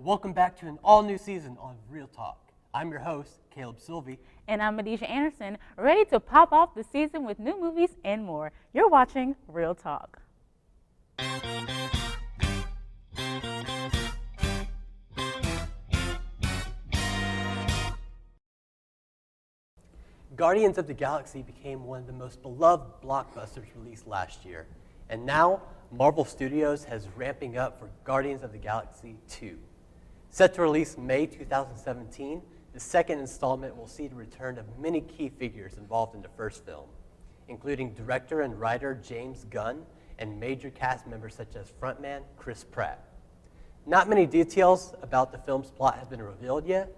Welcome back to an all-new season on Real Talk. I'm your host, Caleb Silvey. And I'm Adeeja Anderson, ready to pop off the season with new movies and more. You're watching Real Talk. Guardians of the Galaxy became one of the most beloved blockbusters released last year. And now, Marvel Studios has ramping up for Guardians of the Galaxy 2. Set to release May 2017, the second installment will see the return of many key figures involved in the first film, including director and writer James Gunn and major cast members such as frontman Chris Pratt. Not many details about the film's plot have been revealed yet,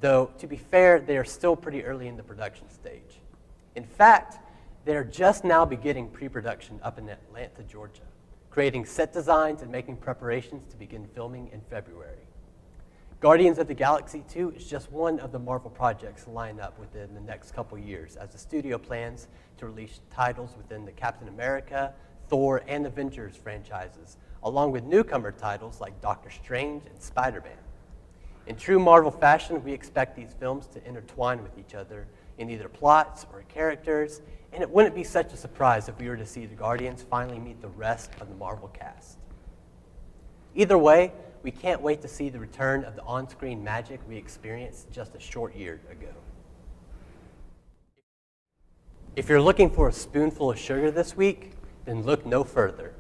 though to be fair, they are still pretty early in the production stage. In fact, they are just now beginning pre-production up in Atlanta, Georgia, creating set designs and making preparations to begin filming in February. Guardians of the Galaxy 2 is just one of the Marvel projects lined up within the next couple years as the studio plans to release titles within the Captain America, Thor, and Avengers franchises, along with newcomer titles like Doctor Strange and Spider-Man. In true Marvel fashion, we expect these films to intertwine with each other in either plots or characters, and it wouldn't be such a surprise if we were to see the Guardians finally meet the rest of the Marvel cast. Either way, we can't wait to see the return of the on-screen magic we experienced just a short year ago. If you're looking for a spoonful of sugar this week, then look no further.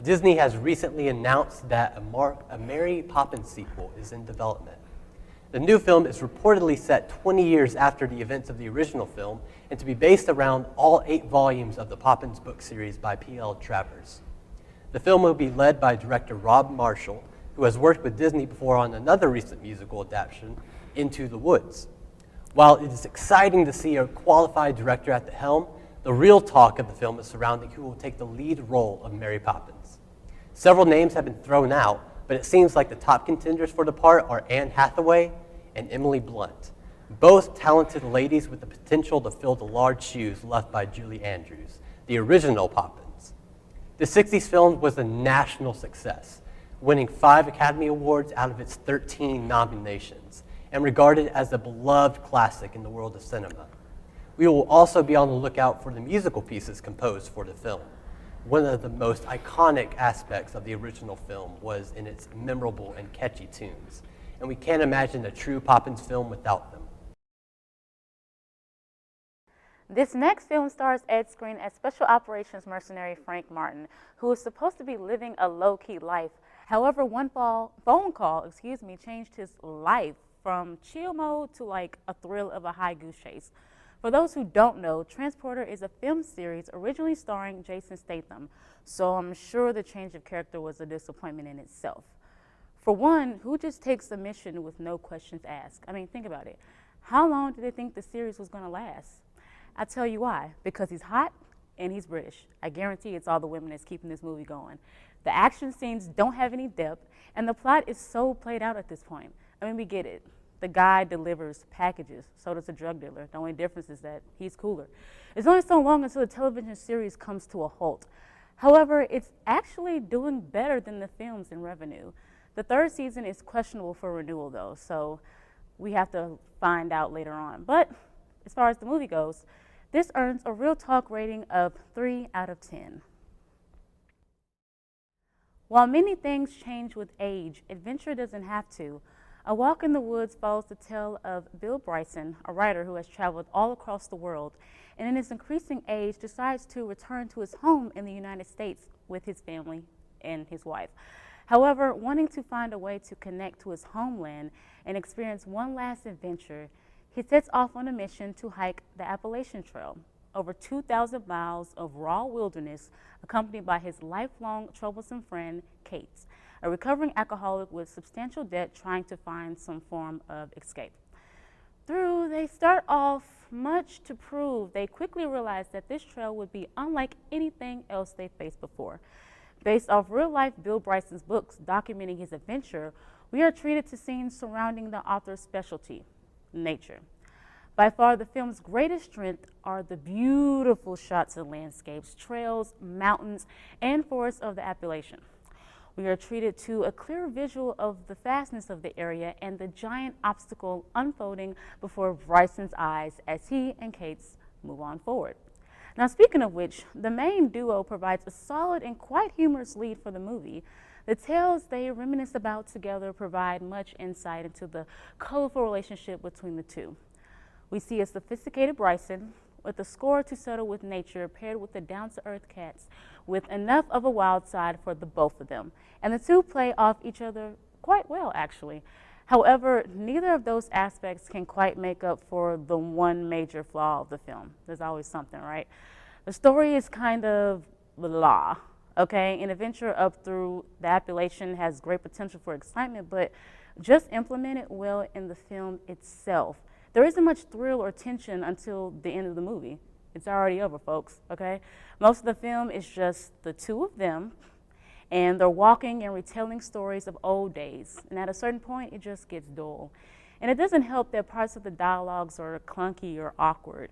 Disney has recently announced that a Mary Poppins sequel is in development. The new film is reportedly set 20 years after the events of the original film and to be based around all 8 volumes of the Poppins book series by P.L. Travers. The film will be led by director Rob Marshall, who has worked with Disney before on another recent musical adaptation, Into the Woods. While it is exciting to see a qualified director at the helm, the real talk of the film is surrounding who will take the lead role of Mary Poppins. Several names have been thrown out, but it seems like the top contenders for the part are Anne Hathaway and Emily Blunt, both talented ladies with the potential to fill the large shoes left by Julie Andrews, the original Poppins. The 60s film was a national success, winning 5 Academy Awards out of its 13 nominations, and regarded as a beloved classic in the world of cinema. We will also be on the lookout for the musical pieces composed for the film. One of the most iconic aspects of the original film was in its memorable and catchy tunes, and we can't imagine a true Poppins film without them. This next film stars Ed Skrein as Special Operations mercenary Frank Martin, who is supposed to be living a low-key life. However, one phone call changed his life from chill mode to like a thrill of a high goose chase. For those who don't know, Transporter is a film series originally starring Jason Statham, so I'm sure the change of character was a disappointment in itself. For one, who just takes the mission with no questions asked? I mean, think about it. How long did they think the series was going to last? I'll tell you why. Because he's hot and he's British. I guarantee it's all the women that's keeping this movie going. The action scenes don't have any depth, and the plot is so played out at this point. I mean, we get it. The guy delivers packages, so does the drug dealer. The only difference is that he's cooler. It's only so long until the television series comes to a halt. However, it's actually doing better than the films in revenue. The 3rd season is questionable for renewal, though, so we have to find out later on. But as far as the movie goes, this earns a Real Talk rating of 3 out of 10. While many things change with age, adventure doesn't have to. A Walk in the Woods follows the tale of Bill Bryson, a writer who has traveled all across the world, and in his increasing age decides to return to his home in the United States with his family and his wife. However, wanting to find a way to connect to his homeland and experience one last adventure, he sets off on a mission to hike the Appalachian Trail, over 2,000 miles of raw wilderness, accompanied by his lifelong troublesome friend, Kate, a recovering alcoholic with substantial debt trying to find some form of escape. They start off much to prove, they quickly realize that this trail would be unlike anything else they faced before. Based off real-life Bill Bryson's books documenting his adventure, we are treated to scenes surrounding the author's specialty, nature. By far, the film's greatest strength are the beautiful shots of landscapes, trails, mountains, and forests of the Appalachian. We are treated to a clear visual of the vastness of the area and the giant obstacle unfolding before Bryson's eyes as he and Kate's move on forward. Now, speaking of which, the main duo provides a solid and quite humorous lead for the movie. The tales they reminisce about together provide much insight into the colorful relationship between the two. We see a sophisticated Bryson with a score to settle with nature paired with the down-to-earth cats with enough of a wild side for the both of them. And the two play off each other quite well, actually. However, neither of those aspects can quite make up for the one major flaw of the film. There's always something, right? The story is kind of blah, okay? An adventure up through the Appalachian has great potential for excitement, but just implemented well in the film itself. There isn't much thrill or tension until the end of the movie. It's already over, folks, okay? Most of the film is just the two of them, and they're walking and retelling stories of old days. And at a certain point, it just gets dull. And it doesn't help that parts of the dialogues are clunky or awkward.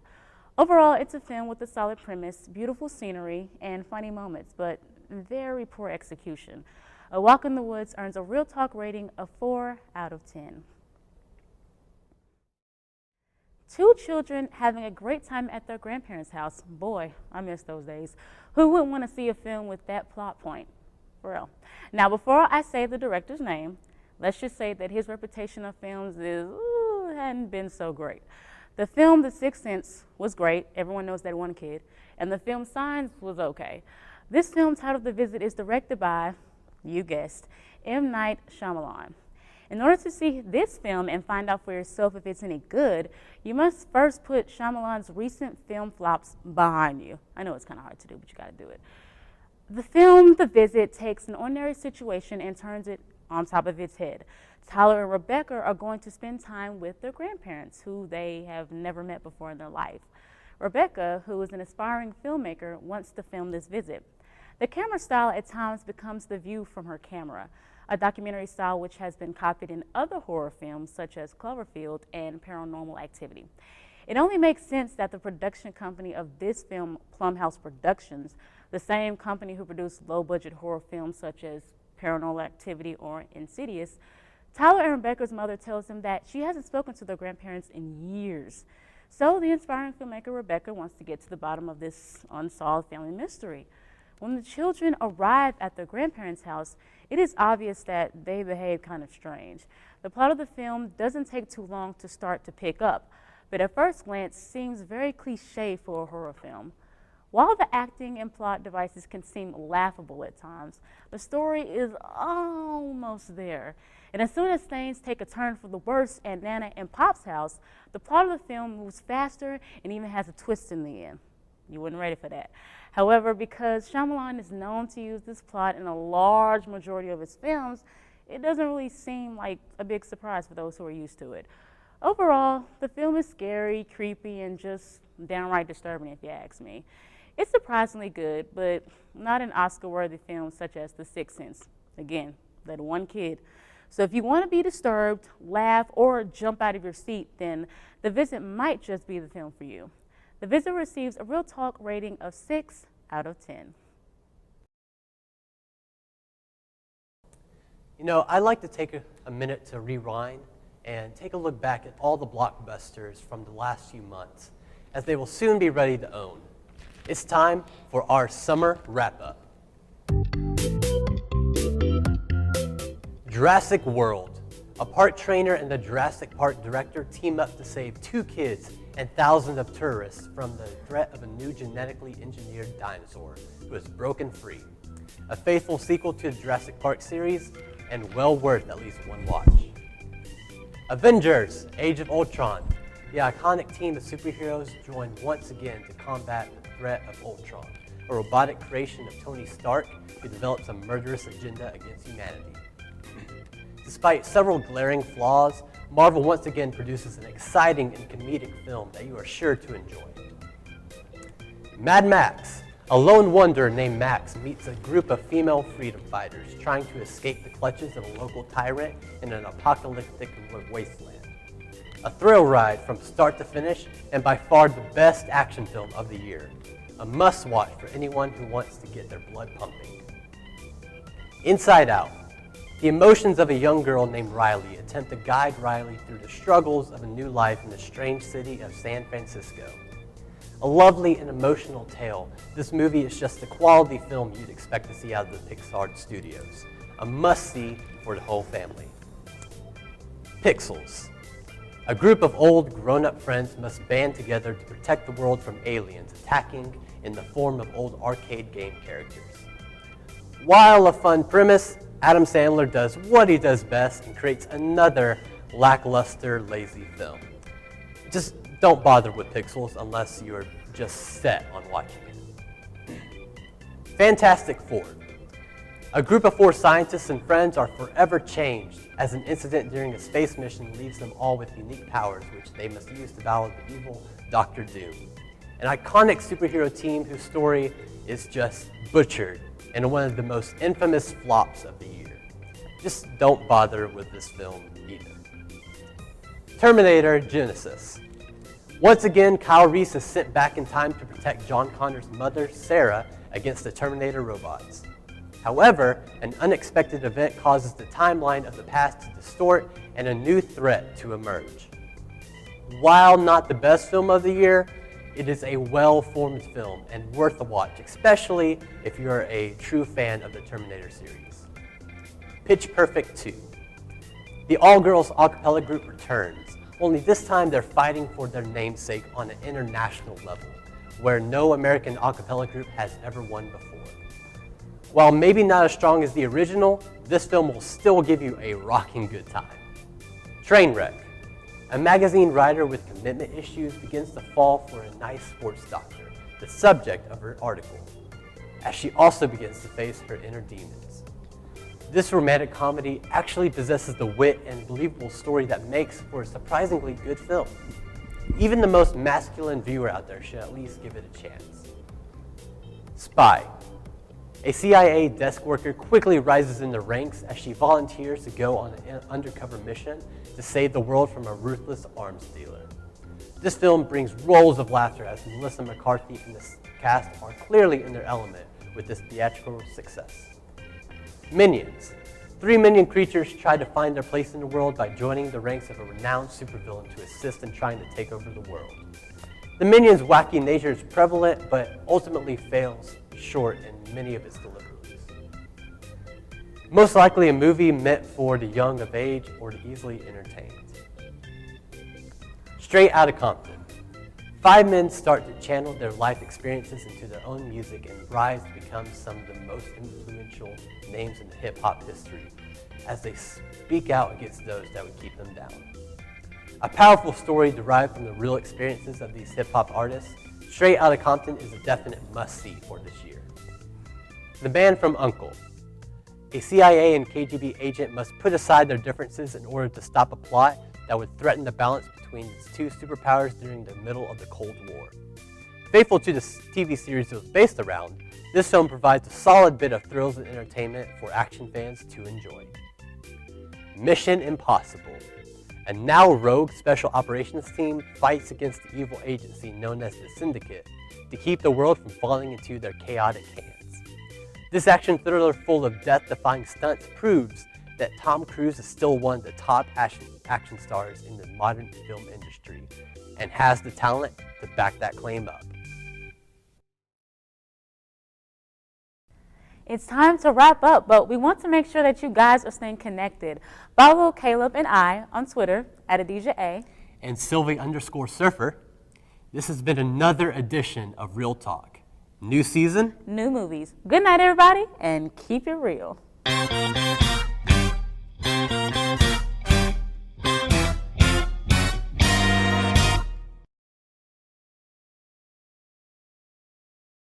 Overall, it's a film with a solid premise, beautiful scenery, and funny moments, but very poor execution. A Walk in the Woods earns a Real Talk rating of 4 out of 10. Two children having a great time at their grandparents' house. Boy, I miss those days. Who wouldn't want to see a film with that plot point? For real. Now, before I say the director's name, let's just say that his reputation of films hadn't been so great. The film The Sixth Sense was great. Everyone knows that one kid. And the film Signs was okay. This film, titled The Visit, is directed by, you guessed, M. Night Shyamalan. In order to see this film and find out for yourself if it's any good, you must first put Shyamalan's recent film flops behind you. I know it's kind of hard to do, but you got to do it. The film, The Visit, takes an ordinary situation and turns it on top of its head. Tyler and Rebecca are going to spend time with their grandparents, who they have never met before in their life. Rebecca, who is an aspiring filmmaker, wants to film this visit. The camera style at times becomes the view from her camera, a documentary style which has been copied in other horror films such as Cloverfield and Paranormal Activity. It only makes sense that the production company of this film, Blumhouse Productions, the same company who produced low-budget horror films such as Paranormal Activity or Insidious, Tyler and Rebecca's mother tells them that she hasn't spoken to their grandparents in years. So the inspiring filmmaker Rebecca wants to get to the bottom of this unsolved family mystery. When the children arrive at their grandparents' house, it is obvious that they behave kind of strange. The plot of the film doesn't take too long to start to pick up, but at first glance seems very cliche for a horror film. While the acting and plot devices can seem laughable at times, the story is almost there. And as soon as things take a turn for the worse at Nana and Pop's house, the plot of the film moves faster and even has a twist in the end. You weren't ready for that. However, because Shyamalan is known to use this plot in a large majority of his films, it doesn't really seem like a big surprise for those who are used to it. Overall, the film is scary, creepy, and just downright disturbing if you ask me. It's surprisingly good, but not an Oscar-worthy film such as The Sixth Sense. Again, that one kid. So if you want to be disturbed, laugh, or jump out of your seat, then The Visit might just be the film for you. The Visit receives a Real Talk rating of 6 out of 10. You know, I like to take a minute to rewind and take a look back at all the blockbusters from the last few months, as they will soon be ready to own. It's time for our summer wrap-up. Jurassic World. A park trainer and the Jurassic Park director team up to save 2 kids and thousands of tourists from the threat of a new genetically engineered dinosaur who is broken free. A faithful sequel to the Jurassic Park series, and well worth at least one watch. Avengers: Age of Ultron. The iconic team of superheroes join once again to combat the threat of Ultron, a robotic creation of Tony Stark who develops a murderous agenda against humanity. Despite several glaring flaws, Marvel once again produces an exciting and comedic film that you are sure to enjoy. Mad Max. A lone wanderer named Max meets a group of female freedom fighters trying to escape the clutches of a local tyrant in an apocalyptic wasteland. A thrill ride from start to finish, and by far the best action film of the year. A must-watch for anyone who wants to get their blood pumping. Inside Out. The emotions of a young girl named Riley attempt to guide Riley through the struggles of a new life in the strange city of San Francisco. A lovely and emotional tale, this movie is just the quality film you'd expect to see out of the Pixar studios. A must-see for the whole family. Pixels. A group of old, grown-up friends must band together to protect the world from aliens attacking in the form of old arcade game characters. While a fun premise, Adam Sandler does what he does best and creates another lackluster, lazy film. Just don't bother with Pixels unless you're just set on watching it. Fantastic Four. A group of 4 scientists and friends are forever changed as an incident during a space mission leaves them all with unique powers which they must use to battle the evil Dr. Doom. An iconic superhero team whose story is just butchered in one of the most infamous flops of the year. Just don't bother with this film either. Terminator Genesis. Once again, Kyle Reese is sent back in time to protect John Connor's mother, Sarah, against the Terminator robots. However, an unexpected event causes the timeline of the past to distort and a new threat to emerge. While not the best film of the year, it is a well-formed film and worth a watch, especially if you're a true fan of the Terminator series. Pitch Perfect 2. The all-girls a cappella group returns, only this time they're fighting for their namesake on an international level, where no American a cappella group has ever won before. While maybe not as strong as the original, this film will still give you a rocking good time. Trainwreck. A magazine writer with commitment issues begins to fall for a nice sports doctor, the subject of her article, as she also begins to face her inner demons. This romantic comedy actually possesses the wit and believable story that makes for a surprisingly good film. Even the most masculine viewer out there should at least give it a chance. Spy. A CIA desk worker quickly rises in the ranks as she volunteers to go on an undercover mission to save the world from a ruthless arms dealer. This film brings rolls of laughter as Melissa McCarthy and the cast are clearly in their element with this theatrical success. Minions. 3 minion creatures try to find their place in the world by joining the ranks of a renowned supervillain to assist in trying to take over the world. The Minions' wacky nature is prevalent, but ultimately fails short in many of its deliveries. Most likely a movie meant for the young of age or the easily entertained. Straight Outta Compton. 5 men start to channel their life experiences into their own music and rise to become some of the most influential names in hip-hop history as they speak out against those that would keep them down. A powerful story derived from the real experiences of these hip-hop artists, Straight Outta Compton is a definite must-see for this year. The Man from U.N.C.L.E. A CIA and KGB agent must put aside their differences in order to stop a plot that would threaten the balance between its 2 superpowers during the middle of the Cold War. Faithful to the TV series it was based around, this film provides a solid bit of thrills and entertainment for action fans to enjoy. Mission Impossible. A now rogue special operations team fights against the evil agency known as the Syndicate to keep the world from falling into their chaotic hands. This action thriller full of death-defying stunts proves that Tom Cruise is still one of the top action stars in the modern film industry and has the talent to back that claim up. It's time to wrap up, but we want to make sure that you guys are staying connected. Follow Caleb and I on Twitter at Adeeja A. And Silvey_Surfer. This has been another edition of Real Talk. New season, new movies. Good night, everybody, and keep it real.